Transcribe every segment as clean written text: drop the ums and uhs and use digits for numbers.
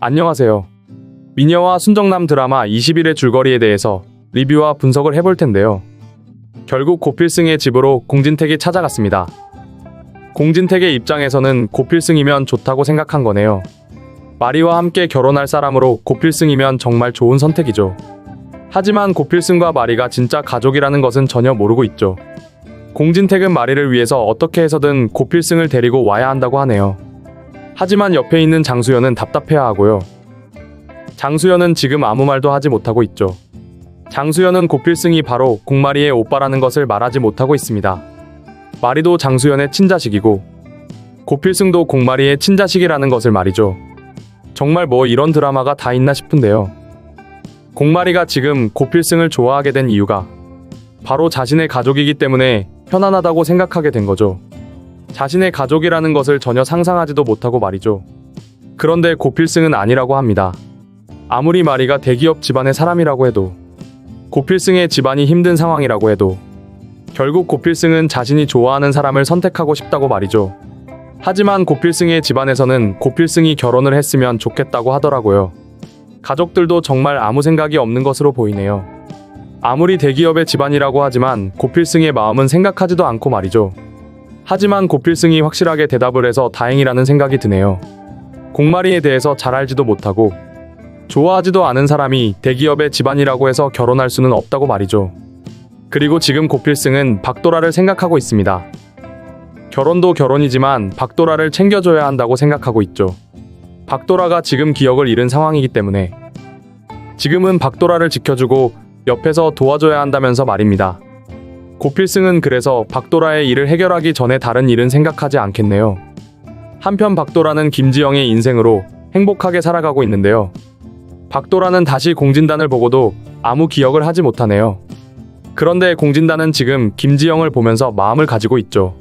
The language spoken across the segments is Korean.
안녕하세요. 미녀와 순정남 드라마 20일의 줄거리에 대해서 리뷰와 분석을 해볼 텐데요. 결국 고필승의 집으로 공진택이 찾아갔습니다. 공진택의 입장에서는 고필승이면 좋다고 생각한 거네요. 마리와 함께 결혼할 사람으로 고필승이면 정말 좋은 선택이죠. 하지만 고필승과 마리가 진짜 가족이라는 것은 전혀 모르고 있죠. 공진택은 마리를 위해서 어떻게 해서든 고필승을 데리고 와야 한다고 하네요. 하지만 옆에 있는 장수연은 답답해하고요. 장수연은 지금 아무 말도 하지 못하고 있죠. 장수연은 고필승이 바로 공마리의 오빠라는 것을 말하지 못하고 있습니다. 마리도 장수연의 친자식이고 고필승도 공마리의 친자식이라는 것을 말이죠. 정말 뭐 이런 드라마가 다 있나 싶은데요. 공마리가 지금 고필승을 좋아하게 된 이유가 바로 자신의 가족이기 때문에 편안하다고 생각하게 된 거죠. 자신의 가족이라는 것을 전혀 상상하지도 못하고 말이죠. 그런데 고필승은 아니라고 합니다. 아무리 마리가 대기업 집안의 사람이라고 해도, 고필승의 집안이 힘든 상황이라고 해도 결국 고필승은 자신이 좋아하는 사람을 선택하고 싶다고 말이죠. 하지만 고필승의 집안에서는 고필승이 결혼을 했으면 좋겠다고 하더라고요. 가족들도 정말 아무 생각이 없는 것으로 보이네요. 아무리 대기업의 집안이라고 하지만 고필승의 마음은 생각하지도 않고 말이죠. 하지만 고필승이 확실하게 대답을 해서 다행이라는 생각이 드네요. 공마리에 대해서 잘 알지도 못하고 좋아하지도 않은 사람이 대기업의 집안이라고 해서 결혼할 수는 없다고 말이죠. 그리고 지금 고필승은 박도라를 생각하고 있습니다. 결혼도 결혼이지만 박도라를 챙겨줘야 한다고 생각하고 있죠. 박도라가 지금 기억을 잃은 상황이기 때문에 지금은 박도라를 지켜주고 옆에서 도와줘야 한다면서 말입니다. 고필승은 그래서 박도라의 일을 해결하기 전에 다른 일은 생각하지 않겠네요. 한편 박도라는 김지영의 인생으로 행복하게 살아가고 있는데요. 박도라는 다시 공진단을 보고도 아무 기억을 하지 못하네요. 그런데 공진단은 지금 김지영을 보면서 마음을 가지고 있죠.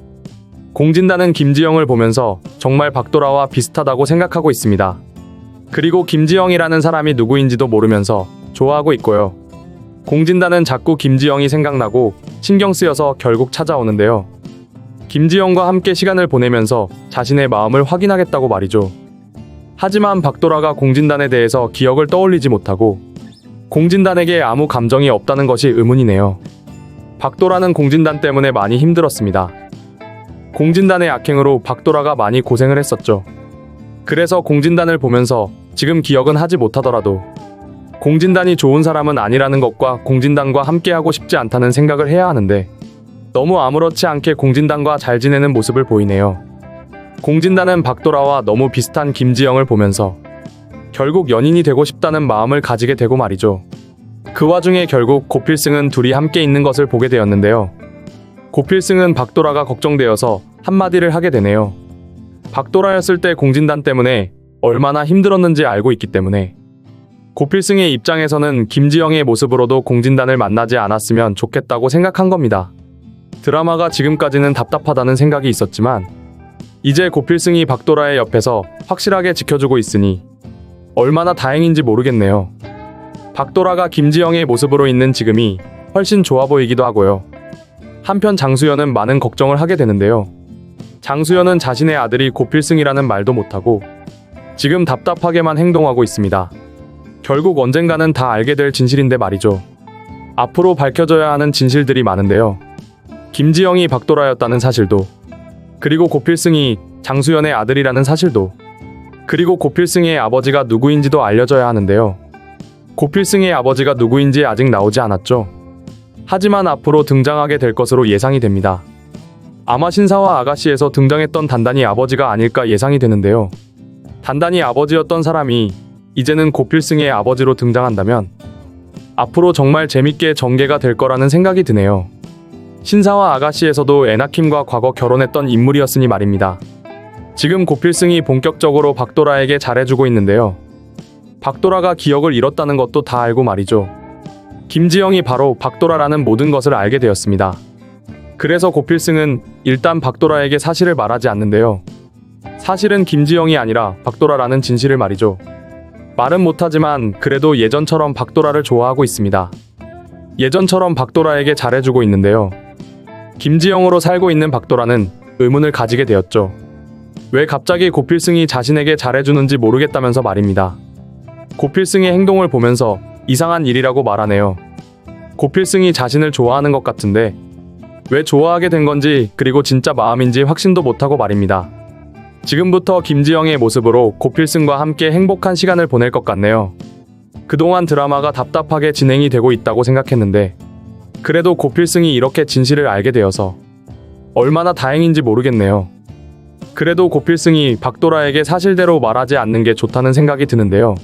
공진단은 김지영을 보면서 정말 박도라와 비슷하다고 생각하고 있습니다. 그리고 김지영이라는 사람이 누구인지도 모르면서 좋아하고 있고요. 공진단은 자꾸 김지영이 생각나고 신경 쓰여서 결국 찾아오는데요. 김지영과 함께 시간을 보내면서 자신의 마음을 확인하겠다고 말이죠. 하지만 박도라가 공진단에 대해서 기억을 떠올리지 못하고 공진단에게 아무 감정이 없다는 것이 의문이네요. 박도라는 공진단 때문에 많이 힘들었습니다. 공진단의 악행으로 박도라가 많이 고생을 했었죠. 그래서 공진단을 보면서 지금 기억은 하지 못하더라도 공진단이 좋은 사람은 아니라는 것과 공진단과 함께하고 싶지 않다는 생각을 해야 하는데 너무 아무렇지 않게 공진단과 잘 지내는 모습을 보이네요. 공진단은 박도라와 너무 비슷한 김지영을 보면서 결국 연인이 되고 싶다는 마음을 가지게 되고 말이죠. 그 와중에 결국 고필승은 둘이 함께 있는 것을 보게 되었는데요. 고필승은 박도라가 걱정되어서 한마디를 하게 되네요. 박도라였을 때 공진단 때문에 얼마나 힘들었는지 알고 있기 때문에 고필승의 입장에서는 김지영의 모습으로도 공진단을 만나지 않았으면 좋겠다고 생각한 겁니다. 드라마가 지금까지는 답답하다는 생각이 있었지만 이제 고필승이 박도라의 옆에서 확실하게 지켜주고 있으니 얼마나 다행인지 모르겠네요. 박도라가 김지영의 모습으로 있는 지금이 훨씬 좋아 보이기도 하고요. 한편 장수연은 많은 걱정을 하게 되는데요. 장수연은 자신의 아들이 고필승이라는 말도 못하고 지금 답답하게만 행동하고 있습니다. 결국 언젠가는 다 알게 될 진실인데 말이죠. 앞으로 밝혀져야 하는 진실들이 많은데요. 김지영이 박도라였다는 사실도, 그리고 고필승이 장수연의 아들이라는 사실도, 그리고 고필승의 아버지가 누구인지도 알려져야 하는데요. 고필승의 아버지가 누구인지 아직 나오지 않았죠. 하지만 앞으로 등장하게 될 것으로 예상이 됩니다. 아마 신사와 아가씨에서 등장했던 단단히 아버지가 아닐까 예상이 되는데요. 단단히 아버지였던 사람이 이제는 고필승의 아버지로 등장한다면 앞으로 정말 재밌게 전개가 될 거라는 생각이 드네요. 신사와 아가씨에서도 에나킴과 과거 결혼했던 인물이었으니 말입니다. 지금 고필승이 본격적으로 박도라에게 잘해주고 있는데요. 박도라가 기억을 잃었다는 것도 다 알고 말이죠. 김지영이 바로 박도라라는 모든 것을 알게 되었습니다. 그래서 고필승은 일단 박도라에게 사실을 말하지 않는데요. 사실은 김지영이 아니라 박도라라는 진실을 말이죠. 말은 못하지만 그래도 예전처럼 박도라를 좋아하고 있습니다. 예전처럼 박도라에게 잘해주고 있는데요. 김지영으로 살고 있는 박도라는 의문을 가지게 되었죠. 왜 갑자기 고필승이 자신에게 잘해주는지 모르겠다면서 말입니다. 고필승의 행동을 보면서 이상한 일이라고 말하네요. 고필승이 자신을 좋아하는 것 같은데 왜 좋아하게 된 건지 그리고 진짜 마음인지 확신도 못하고 말입니다. 지금부터 김지영의 모습으로 고필승과 함께 행복한 시간을 보낼 것 같네요. 그동안 드라마가 답답하게 진행이 되고 있다고 생각했는데 그래도 고필승이 이렇게 진실을 알게 되어서 얼마나 다행인지 모르겠네요. 그래도 고필승이 박도라에게 사실대로 말하지 않는 게 좋다는 생각이 드는데요.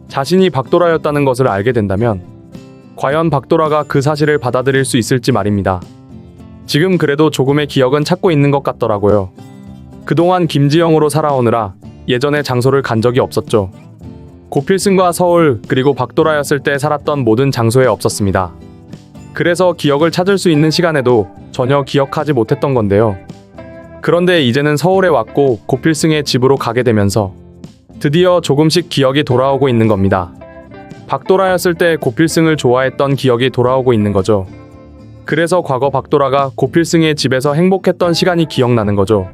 자신이 박도라였다는 것을 알게 된다면 과연 박도라가 그 사실을 받아들일 수 있을지 말입니다. 지금 그래도 조금의 기억은 찾고 있는 것 같더라고요. 그동안 김지영으로 살아오느라 예전의 장소를 간 적이 없었죠. 고필승과 서울 그리고 박도라였을 때 살았던 모든 장소에 없었습니다. 그래서 기억을 찾을 수 있는 시간에도 전혀 기억하지 못했던 건데요. 그런데 이제는 서울에 왔고 고필승의 집으로 가게 되면서 드디어 조금씩 기억이 돌아오고 있는 겁니다. 박도라였을 때 고필승을 좋아했던 기억이 돌아오고 있는 거죠. 그래서 과거 박도라가 고필승의 집에서 행복했던 시간이 기억나는 거죠.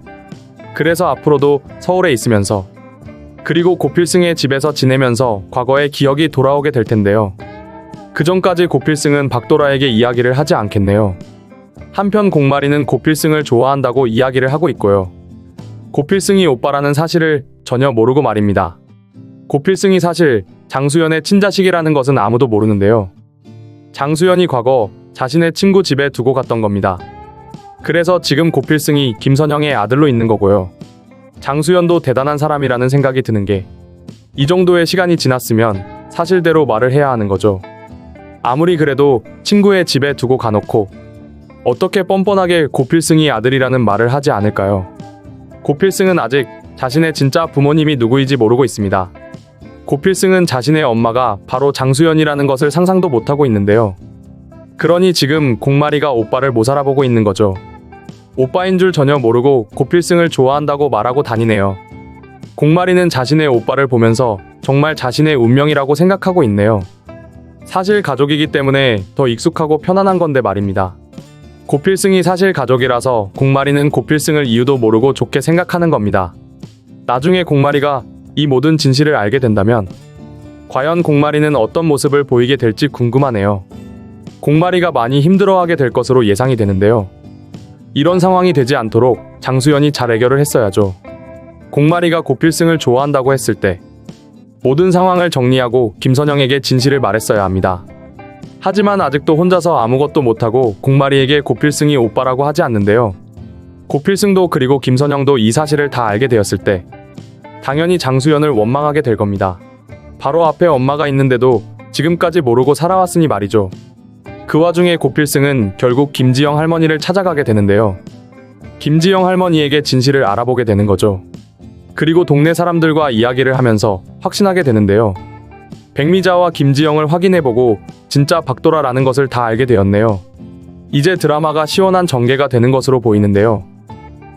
그래서 앞으로도 서울에 있으면서 그리고 고필승의 집에서 지내면서 과거의 기억이 돌아오게 될 텐데요. 그 전까지 고필승은 박도라에게 이야기를 하지 않겠네요. 한편 공마리는 고필승을 좋아한다고 이야기를 하고 있고요. 고필승이 오빠라는 사실을 전혀 모르고 말입니다. 고필승이 사실 장수연의 친자식이라는 것은 아무도 모르는데요. 장수연이 과거 자신의 친구 집에 두고 갔던 겁니다. 그래서 지금 고필승이 김선영의 아들로 있는 거고요. 장수연도 대단한 사람이라는 생각이 드는 게 이 정도의 시간이 지났으면 사실대로 말을 해야 하는 거죠. 아무리 그래도 친구의 집에 두고 가놓고 어떻게 뻔뻔하게 고필승이 아들이라는 말을 하지 않을까요? 고필승은 아직 자신의 진짜 부모님이 누구인지 모르고 있습니다. 고필승은 자신의 엄마가 바로 장수연이라는 것을 상상도 못하고 있는데요. 그러니 지금 공마리가 오빠를 못 알아보고 있는 거죠. 오빠인 줄 전혀 모르고 고필승을 좋아한다고 말하고 다니네요. 공마리는 자신의 오빠를 보면서 정말 자신의 운명이라고 생각하고 있네요. 사실 가족이기 때문에 더 익숙하고 편안한 건데 말입니다. 고필승이 사실 가족이라서 공마리는 고필승을 이유도 모르고 좋게 생각하는 겁니다. 나중에 공마리가 이 모든 진실을 알게 된다면 과연 공마리는 어떤 모습을 보이게 될지 궁금하네요. 공마리가 많이 힘들어하게 될 것으로 예상이 되는데요. 이런 상황이 되지 않도록 장수연이 잘 해결을 했어야죠. 공마리가 고필승을 좋아한다고 했을 때 모든 상황을 정리하고 김선영에게 진실을 말했어야 합니다. 하지만 아직도 혼자서 아무것도 못하고 공마리에게 고필승이 오빠라고 하지 않는데요. 고필승도 그리고 김선영도 이 사실을 다 알게 되었을 때 당연히 장수연을 원망하게 될 겁니다. 바로 앞에 엄마가 있는데도 지금까지 모르고 살아왔으니 말이죠. 그 와중에 고필승은 결국 김지영 할머니를 찾아가게 되는데요. 김지영 할머니에게 진실을 알아보게 되는 거죠. 그리고 동네 사람들과 이야기를 하면서 확신하게 되는데요. 백미자와 김지영을 확인해보고 진짜 박도라라는 것을 다 알게 되었네요. 이제 드라마가 시원한 전개가 되는 것으로 보이는데요.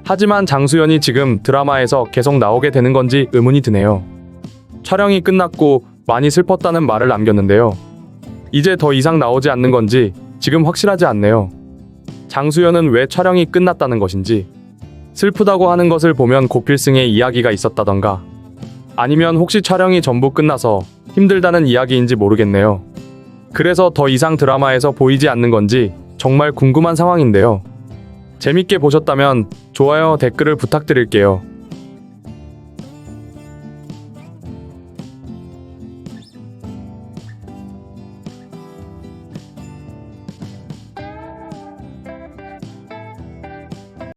하지만 장수연이 지금 드라마에서 계속 나오게 되는 건지 의문이 드네요. 촬영이 끝났고 많이 슬펐다는 말을 남겼는데요. 이제 더 이상 나오지 않는 건지 지금 확실하지 않네요. 장수연은 왜 촬영이 끝났다는 것인지, 슬프다고 하는 것을 보면 고필승의 이야기가 있었다던가 아니면 혹시 촬영이 전부 끝나서 힘들다는 이야기인지 모르겠네요. 그래서 더 이상 드라마에서 보이지 않는 건지 정말 궁금한 상황인데요. 재밌게 보셨다면 좋아요, 댓글을 부탁드릴게요.